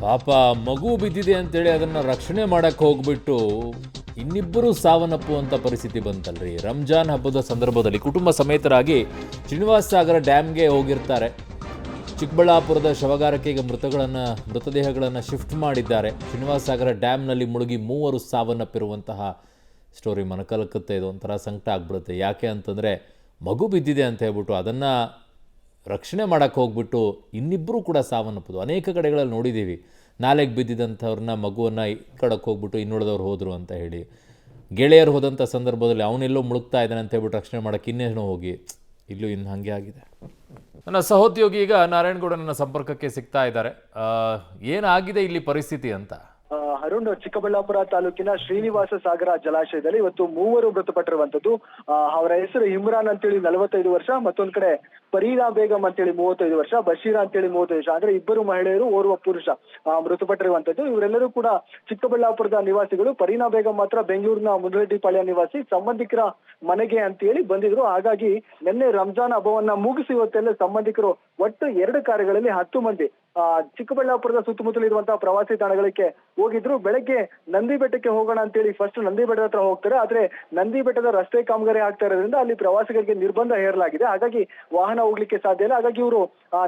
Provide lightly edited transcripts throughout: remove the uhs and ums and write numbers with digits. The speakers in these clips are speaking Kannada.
ಪಾಪ ಮಗು ಬಿದ್ದಿದೆ ಅಂತೇಳಿ ಅದನ್ನು ರಕ್ಷಣೆ ಮಾಡಕ್ಕೆ ಹೋಗ್ಬಿಟ್ಟು ಇನ್ನಿಬ್ಬರು ಸಾವನ್ನಪ್ಪುವಂಥ ಪರಿಸ್ಥಿತಿ ಬಂತಲ್ರಿ. ರಂಜಾನ್ ಹಬ್ಬದ ಸಂದರ್ಭದಲ್ಲಿ ಕುಟುಂಬ ಸಮೇತರಾಗಿ ಶ್ರೀನಿವಾಸ ಸಾಗರ ಡ್ಯಾಮ್ಗೆ ಹೋಗಿರ್ತಾರೆ. ಚಿಕ್ಕಬಳ್ಳಾಪುರದ ಶವಗಾರಿಕೆಗೆ ಮೃತದೇಹಗಳನ್ನು ಶಿಫ್ಟ್ ಮಾಡಿದ್ದಾರೆ. ಶ್ರೀನಿವಾಸ ಸಾಗರ ಡ್ಯಾಮ್ನಲ್ಲಿ ಮುಳುಗಿ 3 ಸಾವನ್ನಪ್ಪಿರುವಂತಹ ಸ್ಟೋರಿ ಮನಕಲಕುತ್ತೆ. ಇದು ಒಂಥರ ಸಂಕಟ ಆಗ್ಬಿಡುತ್ತೆ. ಯಾಕೆ ಅಂತಂದರೆ ಮಗು ಬಿದ್ದಿದೆ ಅಂತ ಹೇಳ್ಬಿಟ್ಟು ಅದನ್ನು ರಕ್ಷಣೆ ಮಾಡೋಕ್ಕೆ ಹೋಗ್ಬಿಟ್ಟು ಇನ್ನಿಬ್ಬರು ಕೂಡ ಸಾವನ್ನಪ್ಪೋದು ಅನೇಕ ಕಡೆಗಳಲ್ಲಿ ನೋಡಿದ್ದೀವಿ. ನಾಲೆಗೆ ಬಿದ್ದಿದ್ದಂಥವ್ರನ್ನ ಮಗುವನ್ನು ಕಡಕ್ಕೆ ಹೋಗ್ಬಿಟ್ಟು ಇನ್ನುಳಿದವ್ರು ಹೋದರು ಅಂತ ಹೇಳಿ, ಗೆಳೆಯರು ಹೋದಂಥ ಸಂದರ್ಭದಲ್ಲಿ ಅವನೆಲ್ಲೋ ಮುಳುಗ್ತಾ ಇದ್ದಾನೆ ಅಂತ ಹೇಳ್ಬಿಟ್ಟು ರಕ್ಷಣೆ ಮಾಡೋಕ್ಕೆ ಇನ್ನೇನೋ ಹೋಗಿ ಇಲ್ಲೂ ಇನ್ನು ಹಾಗೆ ಆಗಿದೆ. ನನ್ನ ಸಹೋದ್ಯೋಗಿ ಈಗ ನಾರಾಯಣಗೌಡ ನನ್ನ ಸಂಪರ್ಕಕ್ಕೆ ಸಿಗ್ತಾ ಇದ್ದಾರೆ. ಏನಾಗಿದೆ ಇಲ್ಲಿ ಪರಿಸ್ಥಿತಿ ಅಂತ? ಅರುಣ್, ಚಿಕ್ಕಬಳ್ಳಾಪುರ ತಾಲೂಕಿನ ಶ್ರೀನಿವಾಸ ಸಾಗರ ಜಲಾಶಯದಲ್ಲಿ ಇವತ್ತು 3 ಮೃತಪಟ್ಟಿರುವಂತದ್ದು. ಅವರ ಹೆಸರು ಇಮ್ರಾನ್ ಅಂತೇಳಿ 45 ವರ್ಷ, ಮತ್ತೊಂದ್ ಕಡೆ ಫರೀನಾ ಬೇಗಂ ಅಂತೇಳಿ 35 ವರ್ಷ, ಬಶೀರಾ ಅಂತೇಳಿ 35 ವರ್ಷ. ಅಂದ್ರೆ ಇಬ್ಬರು ಮಹಿಳೆಯರು, ಓರ್ವ ಪುರುಷ ಮೃತಪಟ್ಟಿರುವಂತದ್ದು. ಇವರೆಲ್ಲರೂ ಕೂಡ ಚಿಕ್ಕಬಳ್ಳಾಪುರದ ನಿವಾಸಿಗಳು. ಫರೀನಾ ಬೇಗಂ ಮಾತ್ರ ಬೆಂಗಳೂರಿನ ಮುನರೆಡ್ಡಿಪಾಳ್ಯ ನಿವಾಸಿ, ಸಂಬಂಧಿಕರ ಮನೆಗೆ ಅಂತೇಳಿ ಬಂದಿದ್ರು. ಹಾಗಾಗಿ ನಿನ್ನೆ ರಂಜಾನ್ ಹಬ್ಬವನ್ನ ಮುಗಿಸಿ ಇವತ್ತೆಲ್ಲ ಸಂಬಂಧಿಕರು ಒಟ್ಟು 2 ಕಾರುಗಳಲ್ಲಿ 10 ಮಂದಿ ಚಿಕ್ಕಬಳ್ಳಾಪುರದ ಸುತ್ತಮುತ್ತಲಿರುವಂತಹ ಪ್ರವಾಸಿ ತಾಣಗಳಿಗೆ ಹೋಗಿದ್ರು. ಬೆಳಗ್ಗೆ ನಂದಿ ಬೆಟ್ಟಕ್ಕೆ ಹೋಗೋಣ ಅಂತೇಳಿ ಫಸ್ಟ್ ನಂದಿ ಬೆಟ್ಟದ ಹತ್ರ ಹೋಗ್ತಾರೆ. ಆದ್ರೆ ನಂದಿ ಬೆಟ್ಟದ ರಸ್ತೆ ಕಾಮಗಾರಿ ಆಗ್ತಾ ಇರೋದ್ರಿಂದ ಅಲ್ಲಿ ಪ್ರವಾಸಿಗರಿಗೆ ನಿರ್ಬಂಧ ಹೇರಲಾಗಿದೆ. ಹಾಗಾಗಿ ವಾಹನ ಹೋಗ್ಲಿಕ್ಕೆ ಸಾಧ್ಯ ಇಲ್ಲ. ಹಾಗಾಗಿ ಇವರು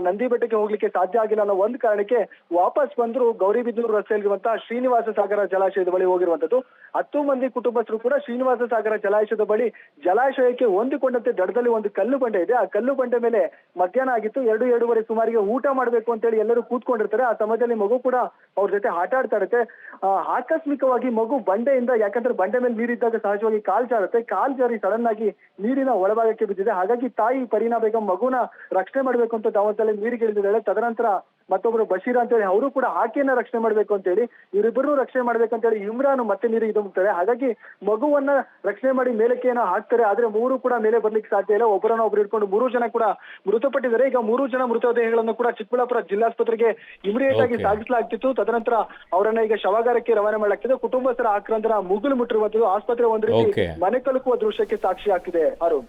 ನಂದಿ ಬೆಟ್ಟಕ್ಕೆ ಹೋಗ್ಲಿಕ್ಕೆ ಸಾಧ್ಯ ಆಗಿಲ್ಲ ಅನ್ನೋ ಒಂದು ಕಾರಣಕ್ಕೆ ವಾಪಸ್ ಬಂದ್ರು ಗೌರಿಬಿದನೂರು ರಸ್ತೆಯಲ್ಲಿರುವಂತಹ ಶ್ರೀನಿವಾಸ ಸಾಗರ ಜಲಾಶಯದ ಬಳಿ ಹೋಗಿರುವಂತದ್ದು. 10 ಮಂದಿ ಕುಟುಂಬಸ್ಥರು ಕೂಡ ಶ್ರೀನಿವಾಸ ಸಾಗರ ಜಲಾಶಯದ ಬಳಿ ಜಲಾಶಯಕ್ಕೆ ಹೊಂದಿಕೊಂಡಂತೆ ದಡದಲ್ಲಿ ಒಂದು ಕಲ್ಲು ಬಂಡೆ ಇದೆ. ಆ ಕಲ್ಲು ಬಂಡೆ ಮೇಲೆ ಮಧ್ಯಾಹ್ನ ಆಗಿತ್ತು. 2-2:30 ಸುಮಾರಿಗೆ ಊಟ ಮಾಡ್ಬೇಕು ಅಂತೇಳಿ ಎಲ್ಲರೂ ಕೂತ್ಕೊಂಡಿರ್ತಾರೆ. ಆ ಸಮಯದಲ್ಲಿ ಮಗು ಕೂಡ ಅವ್ರ ಜೊತೆ ಆಟ ಆಡ್ತಾ ಇರುತ್ತೆ. ಆಕಸ್ಮಿಕವಾಗಿ ಮಗು ಬಂಡೆಯಿಂದ, ಯಾಕಂದ್ರೆ ಬಂಡೆ ಮೇಲೆ ನೀರಿದ್ದಾಗ ಸಹಜವಾಗಿ ಕಾಲ್ ಜಾರುತ್ತೆ, ಕಾಲ್ ಜಾರಿ ಸಡನ್ ಆಗಿ ನೀರಿನ ಒಳಭಾಗಕ್ಕೆ ಬಿದ್ದಿದೆ. ಹಾಗಾಗಿ ತಾಯಿ ಫರೀನಾ ಬೇಗಂ ಮಗುನ ರಕ್ಷಣೆ ಮಾಡ್ಬೇಕು ಅಂತ ದಾವತ್ತಲ್ಲಿ ನೀರಿಗೆ ಇಳಿದಿದ್ದಾಳೆ. ತದನಂತರ ಮತ್ತೊಬ್ರು ಬಶೀರ್ ಅಂತೇಳಿ ಅವರು ಕೂಡ ಆಕೆಯನ್ನ ರಕ್ಷಣೆ ಮಾಡ್ಬೇಕು ಅಂತೇಳಿ, ಇವರಿಬ್ಬರನ್ನು ರಕ್ಷಣೆ ಮಾಡ್ಬೇಕಂತೇಳಿ ಇಮ್ರಾನ್ ಮತ್ತೆ ನೀರಿಗೆ ಧುಮುಕ್ತಾರೆ. ಹಾಗಾಗಿ ಮಗುವನ್ನ ರಕ್ಷಣೆ ಮಾಡಿ ಮೇಲಕ್ಕೆ ಏನೋ ಹಾಕ್ತಾರೆ. ಆದ್ರೆ 3 ಕೂಡ ಮೇಲೆ ಬರ್ಲಿಕ್ಕೆ ಸಾಧ್ಯ ಇಲ್ಲ. ಒಬ್ಬರನ್ನ ಒಬ್ರು ಇಟ್ಕೊಂಡು 3 ಜನ ಕೂಡ ಮೃತಪಟ್ಟಿದ್ದಾರೆ. ಈಗ 3 ಜನ ಮೃತದೇಹಗಳನ್ನು ಕೂಡ ಚಿಕ್ಕಬಳ್ಳಾಪುರ ಜಿಲ್ಲಾಸ್ಪತ್ರೆಗೆ ಇಮಿಡಿಯೇಟ್ ಆಗಿ ಸಾಗಿಸಲಾಗ್ತಿತ್ತು. ತದನಂತರ ಅವರನ್ನ ಈಗ ಶವಗಾರಕ್ಕೆ ರವಾನೆ ಮಾಡಲಾಗ್ತಿದೆ. ಕುಟುಂಬಸ್ಥರ ಆಕ್ರಂದನ ಮುಗಿಲು ಮುಟ್ಟಿರುವಂತದ್ದು ಆಸ್ಪತ್ರೆ ಒಂದು ರೀತಿ ಮನೆ ಕಲುಕುವ ದೃಶ್ಯಕ್ಕೆ ಸಾಕ್ಷಿ ಆಗ್ತಿದೆ. ಅರುಣ್.